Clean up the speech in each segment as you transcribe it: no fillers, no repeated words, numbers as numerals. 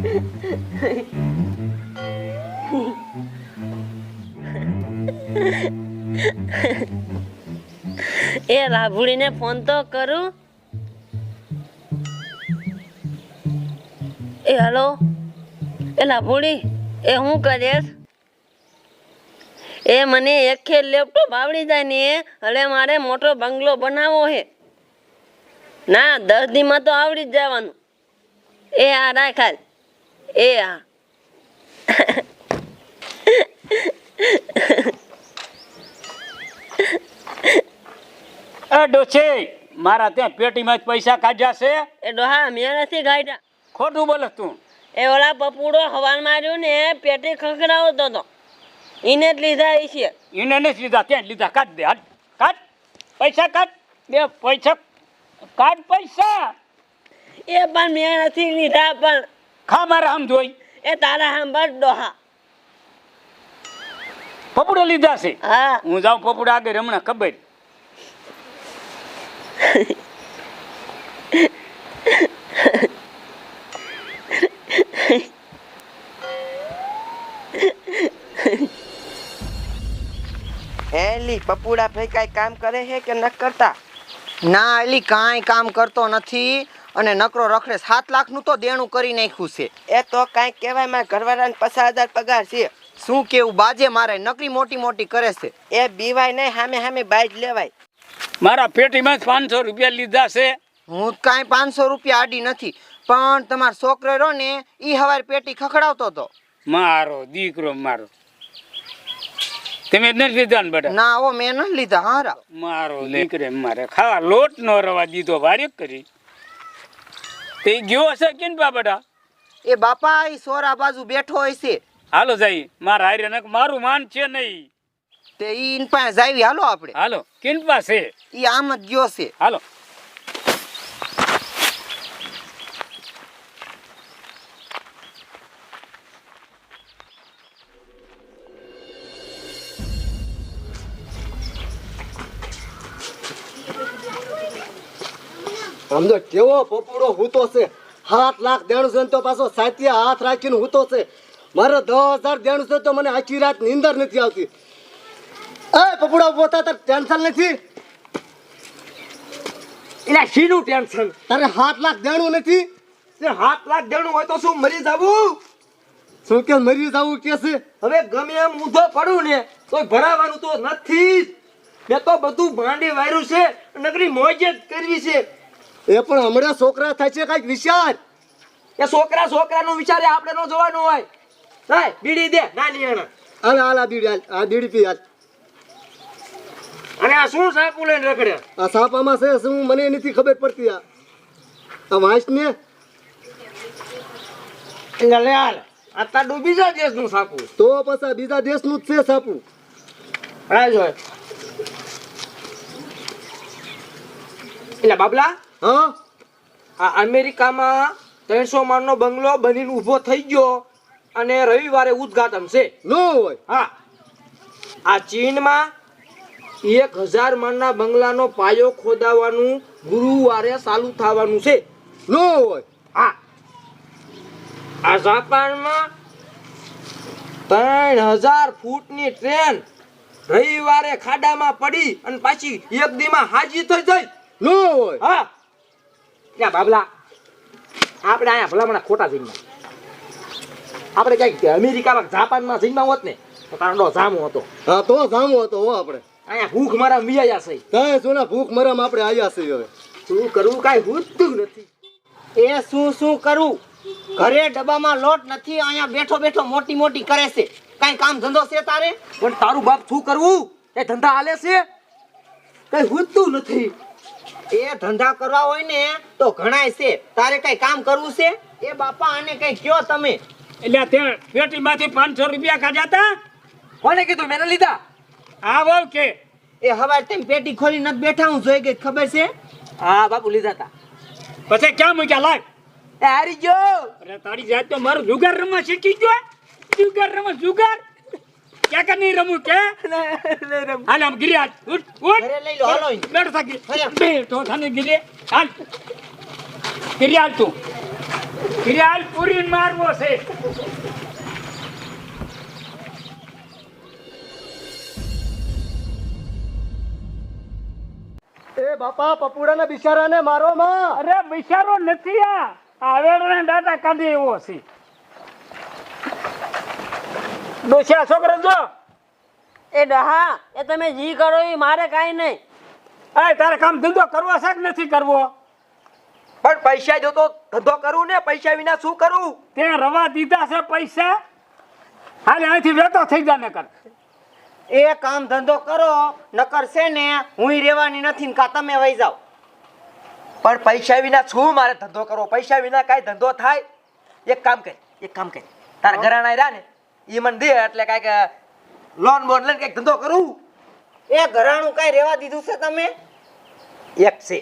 એ રાભુડીને phone તો કરું. એ hello, એ રાભુડી, એ હું કરીશ? એ મને એક ખેલ લેપટોપ આવડી જાય ને હવે મારે મોટો બંગલો બનાવવો છે. ના 10 દીમાં તો આવડી જ જવાનું. એ હા રાખ હાલ. એ હા. એ ડોશી, મારા ત્યાં પેટીમાં જ પૈસા કાઢ્યા છે. એ ડોહા મેં નથી ગાઢ્યા. ખોટું બોલે તું. એ ઓલા પપુડો હવાન માર્યું ને પેટી ખખડાવતો હતો, એને જ લીધા છે. એને નથી લીધા, ત્યાં જ લીધા. કાઢ દે, હાલ કાઢ પૈસા, કાઢ દે પૈસા, કાઢ પૈસા. એ પણ મેં નથી લીધા. પણ ખા મારા આમ જોઈ. એ તારા સાંભળ ડોહા. પપુડો લીધા છે. હા હું જાઉં પપુડા આગળ હમણાં ખબર. એલી પપુડા ભાઈ કાંઈ કામ કરે છે કે ન કરતા? ના એલી કાંઈ કામ કરતો નથી અને નકરો રખડે. 7 લાખનું તો દેણું કરી નાખ્યું છે. એ તો કાંઈ કહેવાય, મારા ઘરવાળાને 50,000 પગાર છે. શું કેવું, બાજે મારે નકરી મોટી મોટી કરે છે. એ બીવાય નહીં, સામે સામે બાઈજ લેવાય. મારા પેટીમાં જ 500 રૂપિયા લીધા છે. હું કાંઈ 500 રૂપિયા આડી નથી, પણ તમારો છોકરો રહ્યો ને એ હવારે પેટી ખખડાવતો હતો. મારો દીકરો મારો. તમે નથી લીધા ને બેટા? ના ઓ મેં ન લીધા. હારા મારો દીકરે મારે ખાવા લોટ નો રવા દીધો, વારે કરી. તે ગયો હશે કે ને બેટા? એ બાપા એ સોરા બાજુ બેઠો હોય છે. હાલો જાય મારા હારે, મારું માન છે નહીં. તે ઈ પાસે જાવી. હાલો આપણે. હાલો કિન પાસે ઈ આમ જ ગયો છે. હાલો. સમજો કેવો પપુડો હૂતો છે. 7 લાખ દેણું છે તો પાછો સાતિયા હાથ રાખીને હૂતો છે. મારે 10,000 દેણું છે તો મને આખી રાત નીંદર નથી આવતી. એ પપુડા પોતા તાર ટેન્શન નથી? એટલે શીનું ટેન્શન? તારે 7 લાખ દેણું નથી? 7 લાખ દેણું હોય તો શું મરી જવું? શું કે મરી જવું કે છે? હવે ગમે એમ ઊંધો પડું ને તો ભરાવાનું તો નથી જ. મેં તો બધું ભાંડી વાર્યું છે, નકરી મોજ જ કરવી છે. એ પણ હમણાં છોકરા થાય છે, કાંઈક વિચાર. એ છોકરાનું વિચારે આપણે નો જોવાનું હોય. સાહેબ બીડી દે નાની એના. હાલ હાલ આ બીડી હાલ, આ બીડી પી હાલ. અને આ શું સાપુ લઈને રખડે? આ સાપામાં છે શું મને નથી ખબર પડતી. આ વાંચ ને એટલે લે હાલ, આ તાડું બીજા દેશનું સાપુ. તો પછી બીજા દેશનું જ છે સાપુ. હા જો એટલે બાબલા, હા આ અમેરિકામાં 300 માળનો બંગલો બનીને ઊભો થઈ ગયો અને રવિવારે ઉદ્ઘાટન છે. નો હોય. હા, આ ચીનમાં 1000 માળના બંગલાનો પાયો ખોદાવાનું ગુરુવારે ચાલુ થવાનું છે. નો હોય. હા, આ જાપાનમાં 3000 ફૂટની ટ્રેન રવિવારે ખાડામાં પડી અને પાછી એક દીમાં હાજી થઈ જાય. નો હોય. હા, ત્યાં બાબલા આપણે અહીંયા ભલામણા ખોટા જઈમાં. આપણે કઈક અમેરિકામાં જાપાનમાં જઈમાં હોત ને તો કાંડો જામો હતો. હા તો જામો હતો હો. આપણે અહીંયા ભૂખ મારા મિયા છે. કાંઈ સોના ભૂખ મરમ આપણે આયા છે. હવે શું કરવું કાંઈ હુજતું નથી. એ શું કરું? ઘરે ડબ્બામાં લોટ નથી, અહીંયા બેઠો બેઠો મોટી મોટી કરે છે. કાંઈ કામ ધંધો છે તારે? પણ તારું બાપ શું કરવું? એ ધંધા હાલે છે, કઈ હુજતું નથી. એ ધંધા કરવા હોય ને તો ઘણાય છે. તારે કઈ કામ કરવું છે? એ બાપા આને કઈ કયો તમે. એટલે તે પેટીમાંથી 500 રૂપિયા કાઢ્યા હતા. કોને કીધું? મેને લીધા. આ બહુ કે એ હવારે તેમ પેટી ખોલી નથી બેઠા, હું જોઈ ગઈ, ખબર છે? હા બાપુ લીધા હતા. પછી ક્યાં મૂક્યા? લાગ. એ હારી ગયો. અરે તારી જાત તો મારું જુગાર રમવા શીખી ગયો. જુગાર રમવા જુગાર ક્યાં કે નહીં રમું કે? હાલ આમ ગિરી હાલ. ઉઠ ઉઠ. ઘરે લઈ લો, હાલો. બેઠ થાકી બેઠો થાને ગિરી હાલ. ગિરી હાલ તું. ઘડિયાળ પૂરી મારવો છે. એ બાપા પપુડાના બિચારાને મારો માં. અરે બિચારો નથી આ વેડને દાદા કાઢી એવો છે. ડોશિયા છોકરો જો એ ડહા એ તમે જી કરો એ મારે કાંઈ નહીં. એ તારે કામ ધંધો કરવો છે કે નથી કરવો? પણ પૈસા જો તો ધંધો કરું ને, પૈસા વિના શું કરું? તે રવા દીધા છે પૈસા. હાલે અહીંથી વેતો થઈ જા નકર. એ કામ ધંધો કરો નકર છે ને હુંય રહેવાની નથી ને કા તમે વહી જાઓ. પણ પૈસા વિના શું મારે ધંધો કરવો? પૈસા વિના કાંઈ ધંધો થાય? એક કામ કર તારા ઘરાણા રહ્યા ને એ મને દે એટલે કાંઈક લોન બોન લઈને કાંઈક ધંધો કરું. એ ઘરાણું કઈ રહેવા દીધું છે તમે? એક છે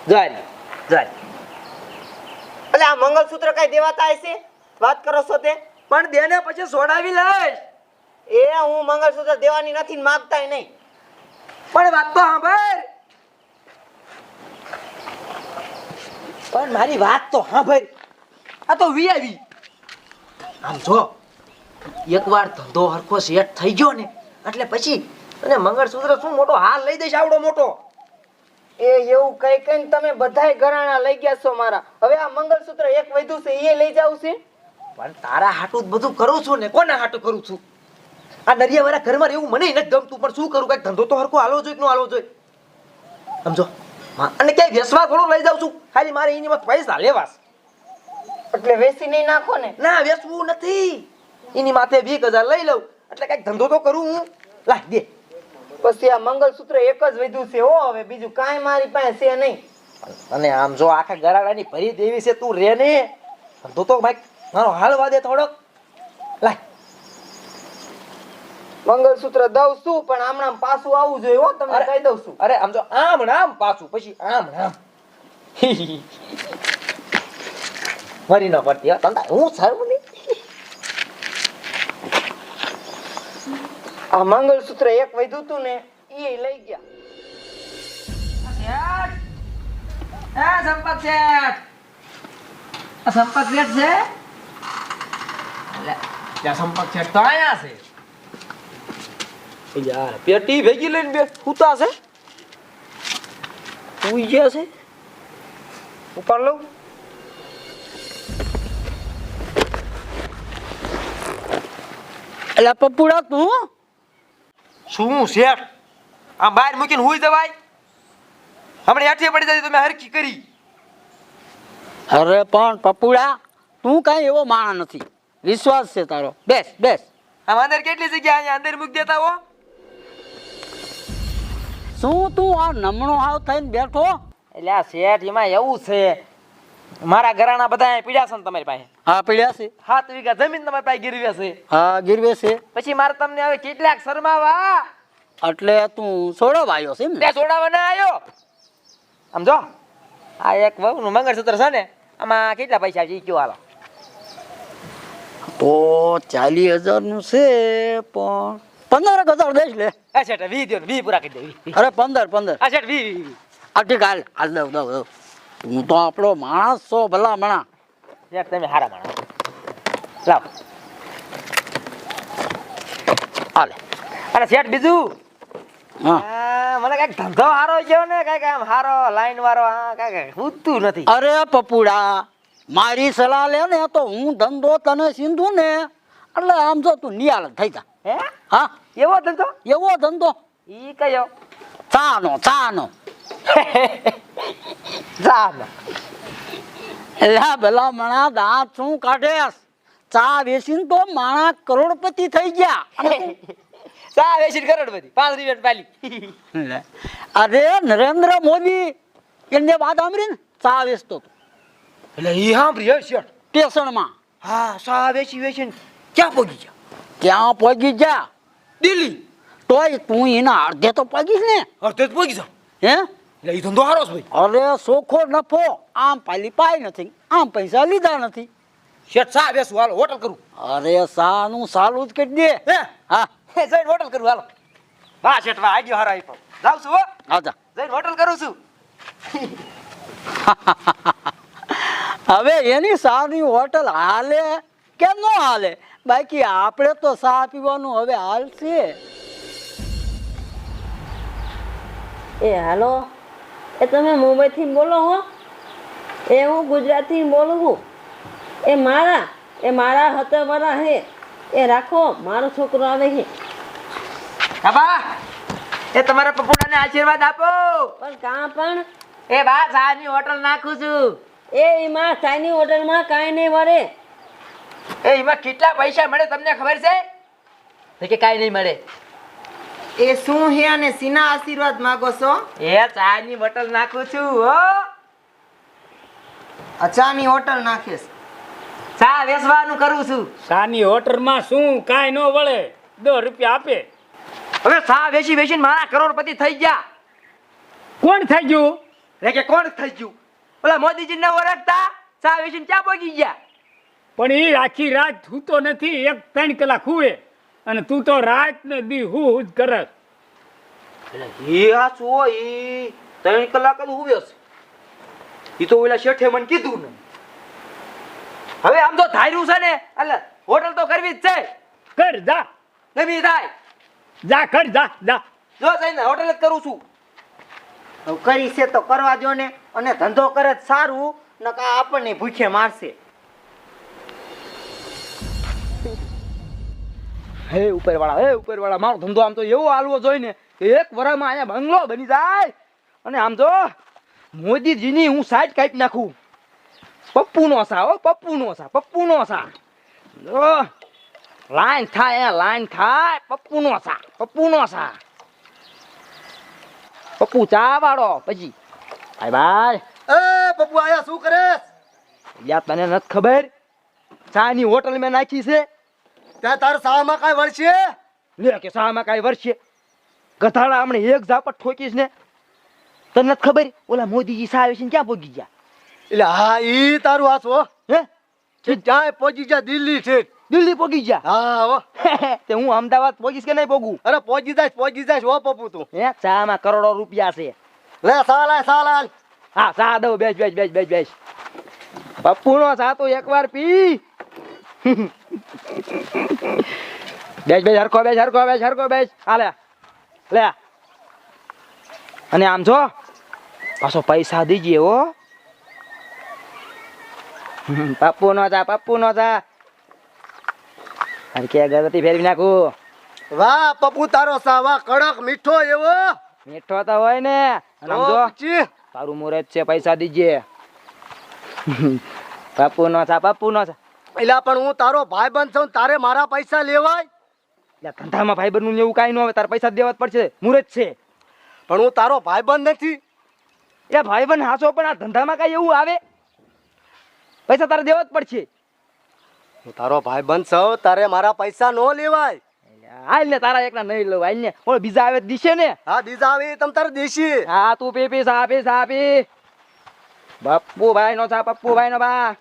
જોઈ એટલે આ મંગળસૂત્ર કઈ દેવાતા હશે? વાત કરો છો તે? પણ દેને પછી સોડાવી લઈશ. એ હું મંગળસૂત્ર દેવાની નથી ને માંગતાય નહીં. પણ વાત તો સાંભળ. પણ મારી વાત તો સાંભળ. આ તો વીઆઈવી. આમ જો એકવાર ધંધો હરખો સેટ થઈ ગયો ને એટલે પછી અને મંગળસૂત્ર શું મોટો હાલ લઈ દઈશ આવડો મોટો. એ એવું કઈ કઈ તમે બધાય ઘરાણા લઈ ગયા છો મારા. હવે આ મંગળસૂત્ર એક વધ્યું છે એ લઈ જાવ છે? પણ તારા હાટું જ બધું કરું છું ને. કોના હાટું કરું છું? આ નરિયાવાળા ઘરમાં રહેવું મને નથી ગમતું. પણ શું કરું? કઈક ધંધો તો હરખો હાલવો જોઈએ કે ન હાલવો જોઈએ? સમજો અને ક્યાંય વેસવા થોડું લઈ જાઉં છું. ખાલી મારે એની પૈસા લેવા છે. એટલે વેસી નહીં નાખો ને? ના વેચવું નથી. એની માથે 20,000 લઈ લઉં એટલે કઈક ધંધો તો કરું હું. લાય દે. પછી આ મંગળસૂત્ર એક જ વધ્યું છે હો. હવે બીજું કાંઈ મારી પાસે છે નહીં. અને આમ જો આખા ગરાડાની ભરી દેવી છે તું રે ને. ધંધો તો ભાઈ મારો હાલવા દે થોડોક. લાય મંગળસૂત્ર દઉં છું પણ હમણાં પાછું આવવું જોઈએ હો. તમને કહી દઉં છું. અરે આમ જો આમ ને આમ પાછું પછી આમ ને આમ. મરી ન પડતી હો તંદા. હું સારું નહીં. આ મંગળસૂત્ર એક વધ્યું હતું ને એ લઈ ગયા. સંપત શેઠ. સંપત શેઠ છે? ત્યાં સંપત શેઠ તો આયા છે. યાર પેટી ભેગી લઈને બે હુતા છે. હુઈ ગયા છે. ઉપર લઉં. એટલે પપ્પુડા તું શું શેઠ? આમ બહાર મૂકીને હુઈ જવાય? હમણાં હેઠે પડી જાય તમે હરખી કરી. અરે પણ પપુડા તું કાંઈ એવો માણસ નથી. વિશ્વાસ છે તારો. બેસ બેસ. આમ અંદર કેટલી જગ્યા અહીંયા અંદર મૂકી દેતા હો. શું તું આ નમણો હાવ થઈને બેઠો? એટલે આ શેઠ એમાં એવું છે મારા ઘરાણા બધા પીડ્યા છે ને તમારી પાસે. હા પીડ્યા છે. 7 વીઘા જમીન તમારી પાસે ગીરવે છે. હા ગીરવે છે. પછી મારે તમને હવે કેટલાક શરમાવા. એટલે તું છોડવા આવ્યો છે એમ ને? ત્યાં છોડાવવા ના આવ્યો. આમ જો આ એક વહુનું મંગળસૂત્ર છે ને આમાં કેટલા પૈસા છે ઈ કયો હાલો. તો 40,000 નું છે પણ 15,000 દઈશ લે. આ શેઠ 20 દો ને 20 પૂરા કરી દે 20. અરે 15. આ શેઠ 20. આ ઠીક હાલ દઉં. હું તો આપણો માણસ છો ભલા મણા. શેઠ તમે હારા માણસ. લાવ. હાલે. અને શેઠ બીજું હા મને કઈક ધંધો હારો ગયો ને કઈક આમ હારો લાઈન વાળો કઈક ઉતું નથી. અરે પપુડા મારી સલાહ લે ને તો હું ધંધો તને સીંધું ને એટલે આમ જો તું નિયાળ થઈ જા. હે હા એવો ધંધો? એવો ધંધો ઈ કયો? ચાનો ચાલો. એલા ભલા મણા દાંત શું કાઢેસ? ચા વેચીને તો માણા કરોડપતિ થઈ ગયા. ચા વેચીને કરોડપતિ 5 રૂપિયા પાલી. અરે નરેન્દ્ર મોદી એને વાત સાંભળી ને ચા વેચતો હતો એટલે ઈ સાંભળી શેઠ સ્ટેશનમાં. હા ચા વેચીને ક્યાં પહોંચી ગયા? ક્યાં પહોંચી ગયા? દિલ્હી. તોય તું એના અડધે તો પહોંચીશ ને. અડધે જ પહોંચી જાવ. હે એટલે ઈ ધંધો હારો છે ભાઈ. અરે સોખો નફો આમ પાલી પાય નથી, આમ પૈસા લીધા નથી. શેઠ ચા વેચું હાલો હોટલ કરું. અરે સાનું સાલું જ કરી દે. હે હા જઈને હોટલ કરું હાલો. વાહ શેઠ વાહ આઈડિયો હારો આપ્યો. જાઉં છું હો. આજા. જઈને હોટલ કરું છું. હવે હવે એની સાની હોટલ હાલે કે ન હાલે, બાકી આપણે તો ચા પીવાનું હવે હાલશે. એ હાલો, એ તમે મુંબઈથી બોલો હો? એ હું ગુજરાતી બોલું છું. એ મારા હતવારા હે. એ રાખો, મારો છોકરો આવે છે. બાબા એ તમારા પપ્પુડાને આશીર્વાદ આપો. પણ કાં પણ એ બા સાની હોટલ નાખું છું. એ એમાં ચાઇની હોટલમાં કાંઈ નહીં વળે. એ એમાં કેટલા પૈસા મળે તમને ખબર છે? તો કે કાંઈ નહીં મળે. એ શું હે અને સીના આશીર્વાદ માંગો છો? એ ચાની બોટલ નાખું છું હો. અચાની હોટલ નાખીશ. ચા વેચવાનું કરું છું. સાની હોટલમાં શું કાંઈ ન વળે, 10 રૂપિયા આપે. હવે ચા વેચી વેચીને મારા કરોડપતિ થઈ ગયા. કોણ થઈ ગયું? રે કે કોણ થઈ ગયું? ઓલા મોદીજી ને ઓળખતા ચા વેચીને ક્યાં પહોંચી ગયા? પણ એ આખી રાત સૂતો નથી, 1-3 કલાક હુએ, અને તું તો રાત ને દી હું જ કરસ. એ આ છો એ 3 કલાક જ હુવ્યો છે. ઈ તો ઓલા શેઠે મને કીધું ને. હવે આમ તો ધાર્યું છે ને, એટલે હોટલ તો કરવી જ છે. કર જા, નમી થાય જા કર જા જા. જો જઈને હોટલ જ કરું છું. હવે કરી છે તો કરવા દો ને, અને ધંધો કરે જ સારું, નકા આપણને ભૂખે મારશે. હે ઉપરવાળા મારો ધંધો આમ તો એવો હાલવો જોઈએ ને કે 1 વર્ષમાં અહીંયા બંગલો બની જાય. અને આમ તો મોદીજીની હું સાઈડ કાઢી નાખું. પપ્પુનો સા જો લાઈન થાય પપ્પુનો સા. પપ્પુ ચા વાળો પછી ભાઈ એ પપ્પુ આયા શું કરે? યા તને નથી ખબર ચાની હોટલ મેં નાખી છે. ત્યાં તાર સામાં કાંઈ વળશે? લે કે શામાં કાંઈ વર્ષે ગધાડા હમણે એક ઝાપટ ઠોકીશ ને. તને નથી ખબર ઓલા મોદીજી સાહેબ છે ક્યાં પહોંચી ગયા? એટલે હા ઈ તારું હાથ હો. હે છે ત્યાં પહોંચી જા દિલ્હી છે. દિલ્હી પહોંચી ગયા? હા હો. તે હું અમદાવાદ પહોંચીશ કે નહીં પહોંચું? અરે પહોંચી જાય હો પપ્પુ તું. હે ચામાં કરોડો રૂપિયા છે. લે સાલાલ. હા ચા દઉં. બેસ. પપ્પુનો ચા તો એકવાર પી. બેસ હરખો બેસ. હાલે લે. અને આમ જો પાછો પૈસા દીજે હો. પપ્પુનો ચા. અને કે અગરબત્તી ફેરવી નાખું. વાહ પપ્પુ તારો સા વાહ, કડક મીઠો એવો. મીઠો તો હોય ને. અને આમ જો પછી તારું મુહૂર્ત છે, પૈસા દીજે. પપ્પુનો ચા. એલા પણ હું તારો ભાઈબંધ છું, તારે મારા પૈસા લેવાય? ધંધામાં ભાઈબંધ નું એવું કાંઈ ન આવે, તારે પૈસા દેવા જ પડશે, મુહૂર્ત છે. પણ હું તારો ભાઈબંધ નથી. એ ભાઈબંધ હાચો, પણ આ ધંધામાં કાંઈ એવું આવે? પૈસા તારે દેવા જ પડશે. હું તારો ભાઈબંધ છું, તારે મારા પૈસા ન લેવાય. હાલ ને તારા એકલા નહીં લઉં. હાલ ને ઓલો બીજા આવે દિશે ને. હા બીજા આવે તમ તારે દેશી. હા તું પી સા પી. પપ્પુભાઈ નો બા.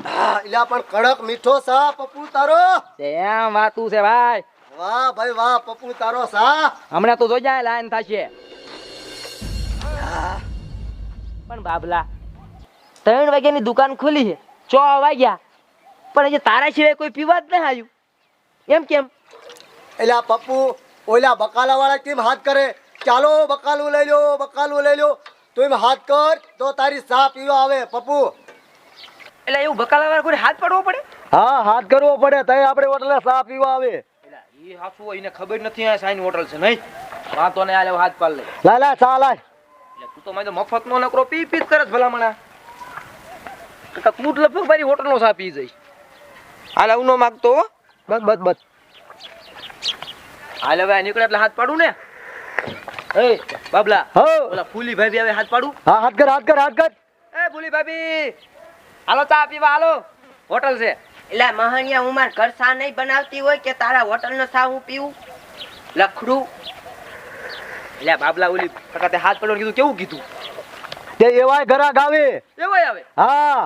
હા એલા પણ કડક મીઠો સા પપ્પુ તારો. એમ વાતું છે ભાઈ. વાહ ભાઈ વાહ પપ્પુ તારો સા. હમણાં તો જોઈ જાય લાઈન થશે. પણ બાબલા 3 વાગ્યાની દુકાન ખુલી છે, 6 વાગ્યા, પણ હજી તારા સિવાય કોઈ પીવા જ નહીં આવ્યું. એમ કેમ? એલા પપ્પુ ઓલા બકાલા વાળા કેમ હાથ કરે? ચાલો બકાલું લઈ લો તો એમ હાથ કર તો તારી સા પીવા આવે પપ્પુ. એટલે એવું બકાલા વાળા કોઈ હાથ પાડવો પડે? હા હાથ કરવો પડે તઈ આપણે હોટલે સા પીવા આવે. એ હાચું હોય, એને ખબર નથી આ સાઈન હોટલ છે નહીં. વાંધો ને આલે હાથ પાડ લે. લા ચા લાય. એટલે તું તો મને મફત નો નકરો પી જ કરે ભલામણા. કાકા તું જ લગભગ મારી હોટલ નો સા પી જઈશ. હાલ આવું ન માગતો. બસ. હાલ હવે નીકળે એટલે હાથ પાડું ને. એ બાબલા હો ઓલા ફૂલી ભાભી આવે, હાથ પાડું. હા હાથ કર. એ ફૂલી ભાભી હાલો ચા પીવા હાલો, હોટલ છે. એટલે મહાનિયા હું મારા ઘર સા નહીં બનાવતી હોય કે તારા હોટલનો સા હું પીવું? લખડું. એટલે બાબલા ઓલી કાકા તે હાથ પાડવાનું કીધું, કેવું કીધું? તે એવાય ઘરાક આવે. એવાય આવે. હા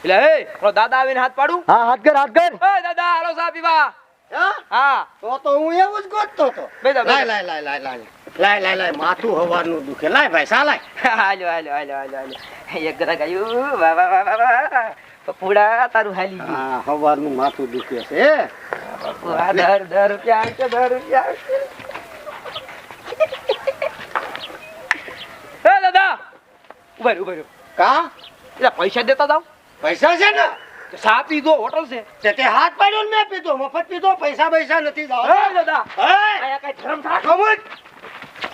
એટલે એ ઓલો દાદા આવીને હાથ પાડું. હા હાથ કર. એ દાદા હાલો ચા પીવા. હા તો હું એવું જ ગોતતો હતો. બેજા, બેજા. લાય માથું હવારનું દુખે. લાય ભાઈ સાલાય. હાલો એક ગ્રાહક આવ્યું. વાહ વાહ વાહ વાહ વાહ. પપુડા તારું હાલી ગયું. હા હવારનું માથું દુખે છે. પપુડા 10 રૂપિયા આવશે, 10 રૂપિયા આવશે. એ દાદા ઉભા કા એટલે પૈસા દેતા જાવ. પૈસા છે ને ચા પીધો હોટલ છે. તે હાથ પાડ્યો ને મેં પીધો મફત પીધો પૈસા નથી જાવ. એ દાદા આયા કઈ ધર્મ રાખો મત.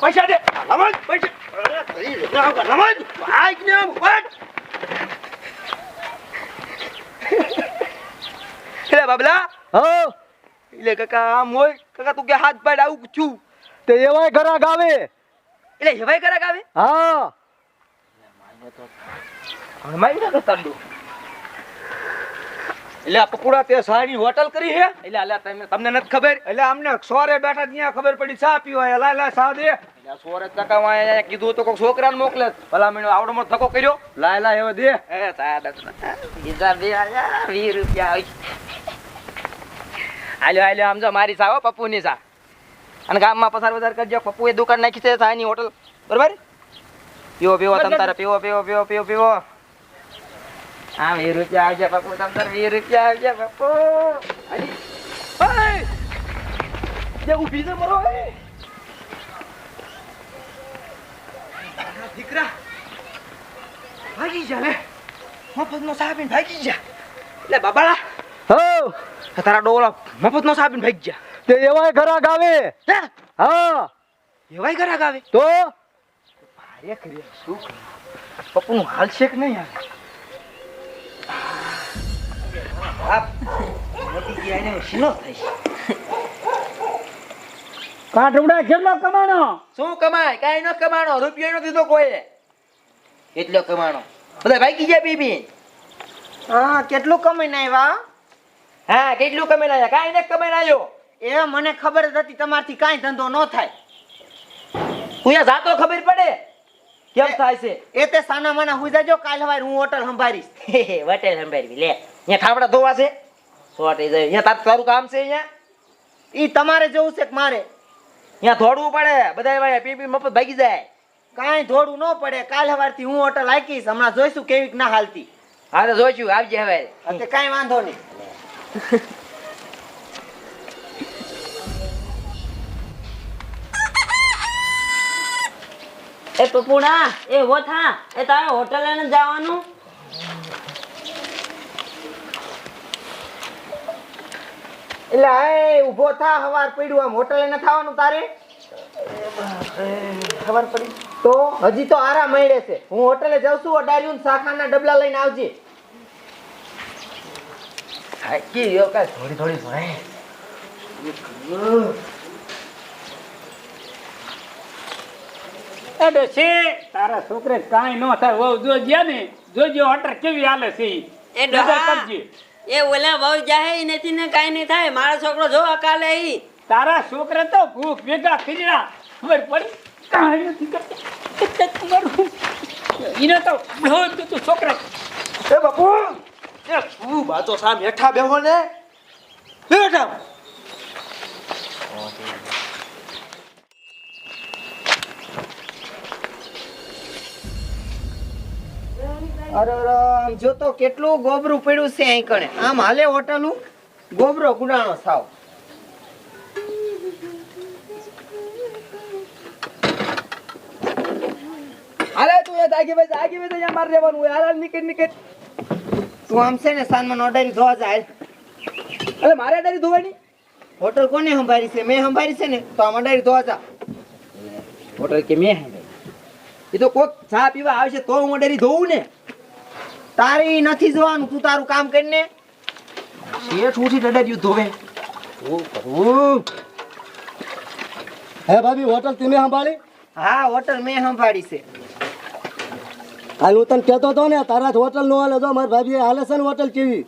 પૈસા દે. નમજ પૈસા અરે કરી નમજ આજ ને આમ વાત એટલે બાબલા હો એટલે કાકા આમ હોય કાકા તું કે હાથ પાડ આવું છું તે એવાય ઘરાક આવે. એટલે હેવાય કરાક આવે. હા હણમાઈ ના કરતા દો. એટલે આ પકોડા તે સાની હોટલ કરી હે. એટલે અલ્યા તમને નથી ખબર. એટલે અમને સોરે બેઠા ત્યાં ખબર પડી ચા પીવા લાય ચા દે. એટલે સોરજ કાકા વાય કીધું તો કોક છોકરાને મોકલે. ભલા મેનો આવડો મોટો ધક્કો કર્યો. લાય હવે દે. એ સાડા બીજા બે આયા 20 રૂપિયા આવી. હાલ્યો આમ જો મારી સા હો પપ્પુની સા. અને ગામમાં પસાર બજાર કરજો. પપ્પુએ દુકાન નાખી છે સાની હોટલ. બરોબર પીવો તમ તારે પીવો. હા 20 રૂપિયા આવજે પપ્પુ. તમ તારે 20 રૂપિયા આવજે પપ્પુ. હાલી. ઓય જે ઊભી છે મરો. દીકરા ભાગી જા લે. મફતનો ચા પીને ભાગી જા. એટલે બાબાલા હો તારા ડોલા મફતનો ચા પીને ભાગી જા. તે એવાય ઘરાક આવે. હા એવાય ઘરાક આવે. તો અરે કરી શું પપ્પુનું હાલ છે કે નહીં આવે. મોટી ગયા એને શીનો થાય. કાઠુડા કેટલો કમાણો. શું કમાય? કાઈ ન કમાણો. રૂપિયો નો દીધો કોઈ. એટલો કમાણો. બધા ભાગી ગયા બીબી. હા કેટલું કમાઈને આવ્યા? હા કેટલું કમાઈને આયા? કાઈ ન કમાઈને આયો. એ મને ખબર જ હતી તમારથી કાંઈ ધંધો ન થાય. તું યા જાતો ખબર પડે કેમ થાય છે. એ તે સાના માના હુઈ જાજો. કાલ સવારે હું હોટલ સંભાળીશ. વટેલ સંભાળવી લે. અહીંયા ઠાવડા ધોવા છે. સોટે જાય. અહીંયા તારું કામ છે અહીંયા. ઈ તમારે જવું છે કે મારે? અહીંયા દોડવું પડે. બધા પી મફત ભાગી જાય. કાંઈ ધોડવું ન પડે. કાલ સવારથી હું હોટલ હાકીશ. હમણાં જોઈશું કેવી ના હાલતી. હા તો જોઈશું. આવજે હવે. તે કાંઈ વાંધો નહીં. એ પપુડા એ વોથા એ તારે હોટલે ને જવાનું. એટલે એ ઊભો થા. હવાર પડ્યું આમ હોટલે ન થવાનું તારે. ખબર પડી તો હજી તો આરામ મળે છે. હું હોટલે જાઉં છું. અડાર્યું શાખાના ડબલા લઈને આવજે. હાકી યો કા થોડી ભણે. એટલે છે તારા છોકરે કાંઈ ન થાય વહુ જોજે ને જોજો હોટર કેવી હાલે છે ઈ. એ નજર ડોહા કરજે. એ ઓલા બહુ જાહે ઈ નથી ને કાંઈ નહીં થાય. મારો છોકરો જો અકાલે ઈ. તારા છોકરે તો ભૂખ ભેગા કર્યા ખબર પડી કાંઈ નથી કરતા. તમારું ઈને તો બ્લોડ તું છોકરા. એ બાપુ એ શું બાતો સામ હેઠા બેહો ને. હેઠા અરે આમ જો તો કેટલું ગોબરું પડ્યું છે અહીં કણે. આમ હાલે હોટલનું ગોબરો ગુડાણો સાવ. હાલે તું એ જાગી ભાઈ અહીંયા માર રહેવાનું હોય. હાલ નીકળ. તું આમ છે ને સાનમાં ઓર્ડર ધોવા જાય. અલે મારે ડારી ધોવાની. હોટલ કોને સંભાળી છે? મેં સંભાળી છે ને. તો આમ ઓર્ડર ધોવા જા. હોટલ કે મેં એ તો કોક ચા પીવા આવશે તો હું ડારી ધોવું ને. તારી નથી જોવાનું. તું તારું કામ કરીને. શેઠ ઉઠી ડડાર્યું ધોવે. હે ભાભી હોટલ તમે સંભાળી? હા હોટલ મેં સંભાળી છે. હાલ હું તને કહેતો હતો ને તારા હોટલ નો હાલે. જો મારી ભાભી હાલે છે ને હોટલ કેવી.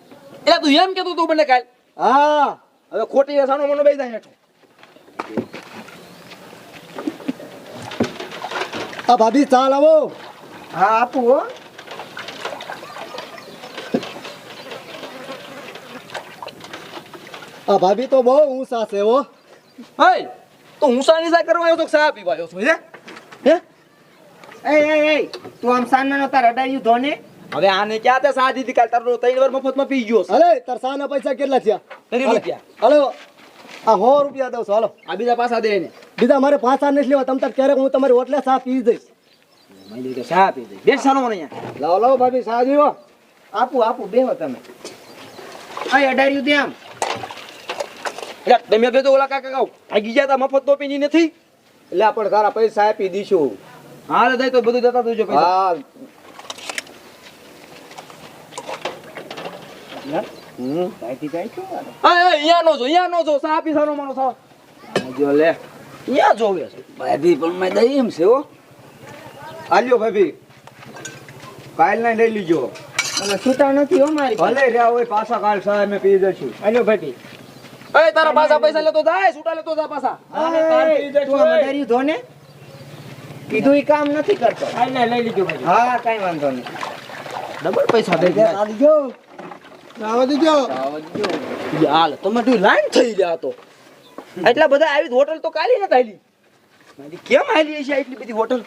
એટલે તું એમ કેતું તું મને કાલ. હા હવે ખોટી સાનો મને બેસા હેઠો. આ ભાભી ચા લાવો. હા આપું હો. આ ભાભી તો બહુ ઊંચા છે હો. હે તો ઊંસા નીસા કરવા આવ્યો તો ચા પીવા આવ્યો છું હે એ તું આમ સાનમાનો તાર અડાડ્યું ધોને હવે આને ક્યાં તે સા દીધી કાલ તારો 3 વાર મફતમાં પી ગયો છે અરે તાર સાના પૈસા કેટલા થયા? 3 રૂપિયા હાલો આ 100 રૂપિયા દઉં છું હાલો. આ બીજા પાછા દે ને બીજા મારે 5 નથી લેવા. તમ તાર ક્યારેક હું તમારી હોટલે ચા પી જઈશ. મેં તો ચા પી દે બેસાનો મને અહીંયા લાવો લાવો ભાભી ચા જીવો. આપું બેહો તમે આ અડાડ્યું દે આમ એટલે તમે બે તો ઓલા કાકા કાવ ભાગી ગયા તા મફત તો પીની નથી એટલે આપણે તારા પૈસા આપી દઈશું. હાલે દઈ તો બધું દેતા દેજો પૈસા હા અહીંયા નો જો ચા પીસાનો માનો થાવ જો લે અહીંયા જોવે છે ભાભી પણ મેં દઈ એમ છે હો. આલ્યો ભાભી કાલ ના લઈ લીજો. અને છૂટા નથી હો મારી પાસે. ભલે રહ્યા હોય પાછા કાલ સાહેબ મેં પી જઈશું. આલ્યો ભાભી એ તારા પાછા પૈસા લેતો જાય છૂટા લેતો જા પાછા તું આમ અડાડ્યું ધોને કીધું ઈ કામ નથી કરતો લઈ લીજો ભાઈ હા કાંઈ વાંધો નહીં ડબલ પૈસા દઈ દે આ દીજો આવા દીજો. હાલ તમે તું લાઈન થઈ ગયા તો એટલા બધા આવી હોટલ તો કાલી ન આલી કેમ આલી છે એટલી બધી હોટલ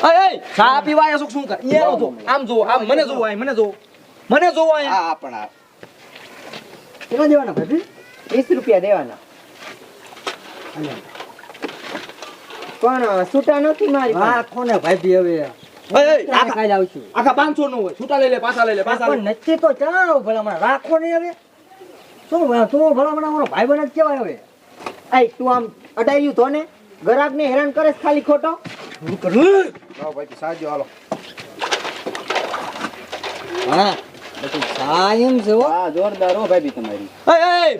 એ ચા પીવા આવ્યા છો શું કર અહીંયા જો આમ જો આમ મને જો મને જો અહીંયા આ પણ આ કેટલા દેવાના ભાભી 20 રૂપિયા દેવાના પણ છૂટા નથી મારી પાસે. હા કોને ભાભી હવે કાલ આવશું આખા 500 નો હોય છૂટા લઈ લે પાછા લઈ લે પાછા પણ નથી તો ચાલો ભલામણ રાખો ને હવે. શું ભલામણ અમારો ભાઈ બને જ કહેવાય હવે. આય તું આમ અડાડ્યું ધોને ગ્રાહકને હેરાન કરે છે ખાલી ખોટો લાવો ભાઈ સાજો હાલો. હા પછી સાયમ છે હો. હા જોરદાર હો ભાભી તમારી. એ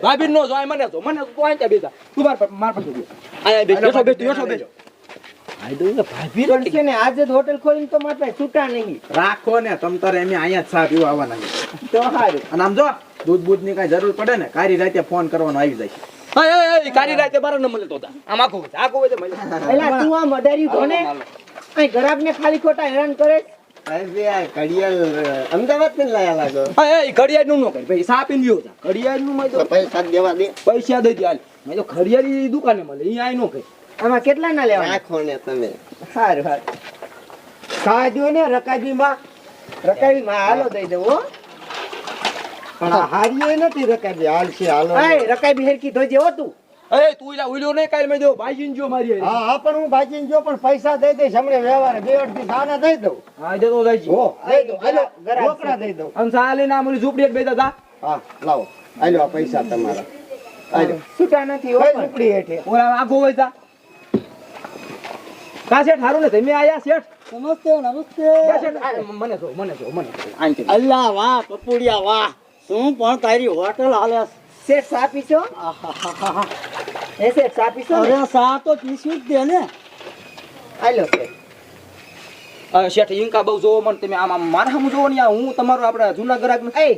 ભાભી નો જો મને તો તું આઈ બેસા તું માર પર જો આયા બેઠો બેઠો આઈ દઉં કે ભાભી પણ છે ને આજે જ હોટલ ખોલીને તો મારે પાસે છૂટા નહીં રાખો ને તમ તારે એમ અહીંયા જ ચા પીવા આવવાના છે. તો સારું અને આમ જો દૂધ ની કઈ જરૂર પડે ને કારી રાતે ફોન કરવાનો આવી જાય. એ કારી રાતે બાર ન મળે તો આમ આખો હોય મળે એલા તું આમ અડાડ્યું ધોને અહીં ગ્રાહકને ખાલી ખોટા હેરાન કરે છે. અમદાવાદ થી લાયા લાગો. એ ઘડિયાળ નું નો કર ભાઈ સા પીન ગયો ઘડિયાળ નું મેં તો પૈસા દેવા દે. પૈસા દઈ દે હાલ મેં તો ઘડિયાળી દુકાને મળે અહીંયા આઈ નો કઈ આમાં કેટલા ના લેવાના રાખો ને તમે. સારું સાદું ને રકાબીમાં હાલો દઈ દઉં હો પણ આ હારીએ નથી રકાબી હાલ છે હાલો. આય રકાબી હેરકી ધોજે હો તું એ તું ઇલા ઉલ્યો નહીં કાલ મેં જો ભાઈ જો મારી હારી. હા હા પણ હું બાજીને જો પણ પૈસા દઈ દઈશ હમણે વ્યવહારે 2 અડધી સાના દઈ દઉં. હા દે તો જાયજી હો દઈ દઉં. હાલો ગરાગ રોકડા દઈ દઉં. આમ સા લઈને આમ ઓલી ઝૂંપડી એક બેઠા હતા હા લાવો આલ્યો આ પૈસા તમારા. આલ્યો. છૂટા નથી હો કઈ પણ. ઝૂંપડી હેઠે? ઓલા આગો હોય તા કા શેઠ હારું ને તમે આયા શેઠ નમસ્તે નમસ્તે. કા શેઠ આ મને જો આંટી અલ્લા વાહ પપુડિયા વાહ શું પણ તારી હોટલ હાલે છે. શેઠ સા પીશો આહાહાહા. એ શેઠ સા પીશો ને અરે સા તો પીસ્યું જ દે ને. હાલો શેઠ શેઠ ઇન્કા બહુ જોવો મને તમે આમ મારા સામું જોવો ને યાર હું તમારો આપણે જૂના ગ્રાહક ને એ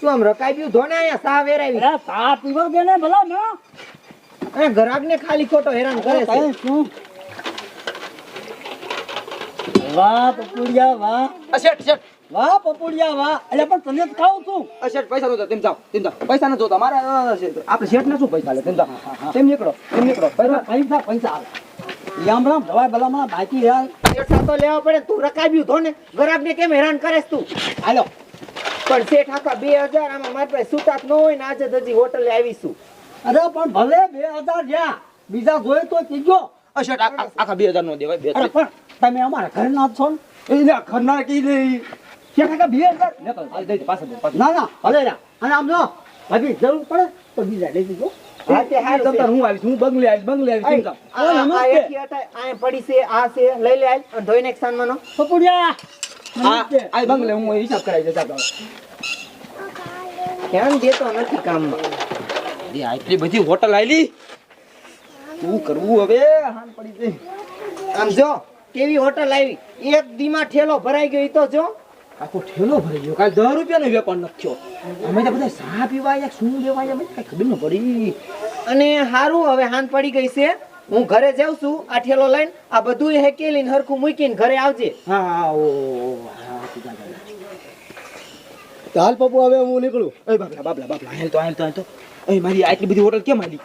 તું આમ રકાબ્યું ધોને અહીંયા સા વેરાવી અરે સા પીવા દે ને ભલા ના. અને ગ્રાહકને ખાલી ખોટો હેરાન કરે છે કઈ શું વાહ પપુડિયા વાહ શેઠ વાહ પપુડિયા વાહ. એટલે પણ તને જ ખાઉં છું. શેઠ પૈસા નહોતા તેમ જાઓ પૈસા ન જોતા મારા આપણે શેઠ ને શું પૈસા લે તેમ જાઓ તેમ નીકળો પૈસા પૈસા હાલ. યામરામ ભલા ભલા બાકી યાર. શેઠ તો લેવા પડે તું રકાબ્યું ધોને ગ્રાહકને કેમ હેરાન કરે છે તું હાલો પણ શેઠ આખા 2000 આમાં મારી પાસે છૂટા ન હોય ને આજે જ હજી હોટલે આવીશું અરે પણ ભલે 2000 જ્યાં બીજા જોયે તો કીજો. શેઠ આખા 2000 નો દેવાય અરે પણ તમે અમારા ઘરના જ છો ને. એને ખરના કી દે શેઠ કાકા 2000 ને તો દઈ દે પાછા દે ના ના ભલે રા. અને આમ જો ભાભી જરૂર પડે તો બીજા લઈ દીજો. હા તે હારું તમ તાર હું આવીશ હું બંગલે આવીશ તેમ જાઓ આ પડી છે આ છે લઈ લે અને ધોઈને એક સાનમાંનો પપુડિયા આ બંગલે હું હિસાબ કરાવી દે જાઓ ધ્યાન દેતો નથી કામમાં એ આટલી બધી હોટલ આલી શું કરવું હવે હાન પડી ગઈ આમ જો કેવી હોટલ આવી એક દીમાં ઠેલો ભરાઈ ગયો ઈ તો જો આખો ઠેલો ભરી ગયો કાલ 10 રૂપિયાનો વેપાર નથી થયો અમે તો બધા ચા પીવા આવ્યા શું લેવા આવ્યા કઈ ખબર ન પડી અને હારું હવે હાન પડી ગઈ છે હું ઘરે જાઉં છું આ ઠેલો લઈને આ બધું હેકેલીને હરખું મૂકીને ઘરે આવજે હા ઓ હાલ પપ્પુ હવે હું નીકળું. એ બાબલા હાલ તો એ મારી આટલી બધી હોટલ કેમ આલી?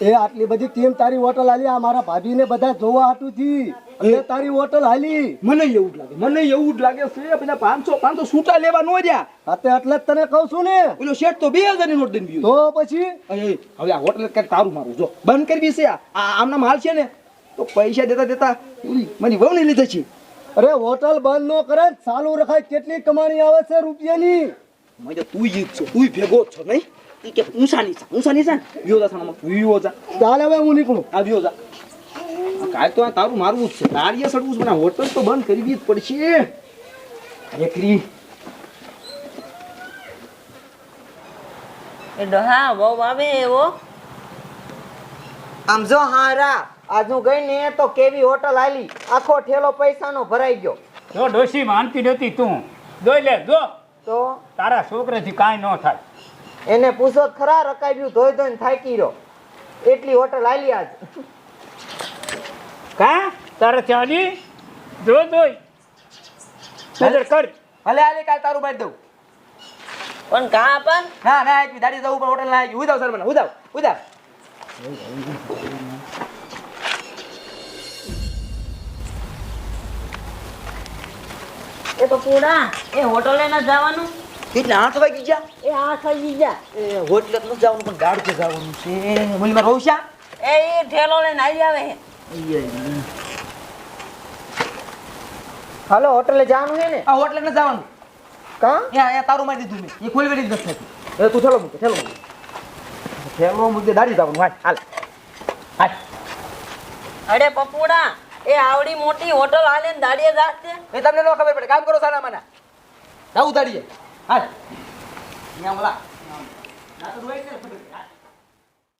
એ આટલી બધી કેમ તારી હોટલ હાલી? આ મારા ભાભીને બધા જોવા હાટું થી એટલે તારી હોટલ હાલી. મને એવું જ લાગે છે પેલા 500 છૂટા લેવા નો રહ્યા. હાતે એટલે જ તને કહું છું ને. પેલો શેઠ તો 2000 ની નોટ દઈને ગયો. તો પછી હવે આ હોટલ કઈ તારું મારું જો બંધ કરવી છે. આ આમના માલ છે ને તો પૈસા દેતા મારી વહુ ને લીધે છે. અરે હોટલ બંધ નો કરે ચાલુ રખાય. કેટલી કમાણી આવે છે રૂપિયાની. મેં તો તું જ છો, તું ભેગો જ છો નહીં? ઈ કે ઊંસાની છે ને વિયો જા સાનો વિયો જા. ચાલ હવે હું નીકળું. આ વિયો જા. કાલ તો આ તારું મારવું જ છે. તારીએ સડવું છે. હોટલ તો બંધ કરવી જ પડશે. એકરી એ ડોહા બહુ આવે એવો. આમ જો હારા આજ હું ગઈ ને તો કેવી હોટલ આલી, આખો ઠેલો પૈસાનો ભરાઈ ગયો. જો ડોશી માનતી નથી તું જોઈ લે. જો તો તારા છોકરાથી કાંઈ ન થાય. એને પૂછો તો ખરા, રકાબ્યું ધોઈને થાકી રહ્યો. એટલી હોટલ આલી આજ. કા તારે ચાલી જો જોઈ નજર કર. હાલે કાલ તારું બાદ દઉં. પણ કાં પણ ના આવી દાડી જવું પણ હોટલ ના આવી. ઉદાવ સર મને ઉદાવ. એ તો પૂડા એ હોટલે ન જવાનું. કેટલા 8 વાગી ગયા? એ 8 વાગી જા. એ હોટલ જ ન જવાનું પણ ગાડી જવાનું છે. મુલીમાં રોશા એ ઠેલો લઈને આવી આવે છે. હાલો હોટલે જવાનું છે ને? આ હોટલ ન જવાનું. કા એ તારું મારી દીધું મેં. એ ખોલવેલી જ નથી. એ તું થેલો મૂકે દાડી જવાનું. હાલ અરે પપુડા એ આવડી મોટી હોટલ હાલે ને દાડીએ જાશે. એ તમને ન ખબર પડે. કામ કરો સારા માના જાવું દાડીએ. હાલ અહીંયા ઓલા ના તો રોઈ છે.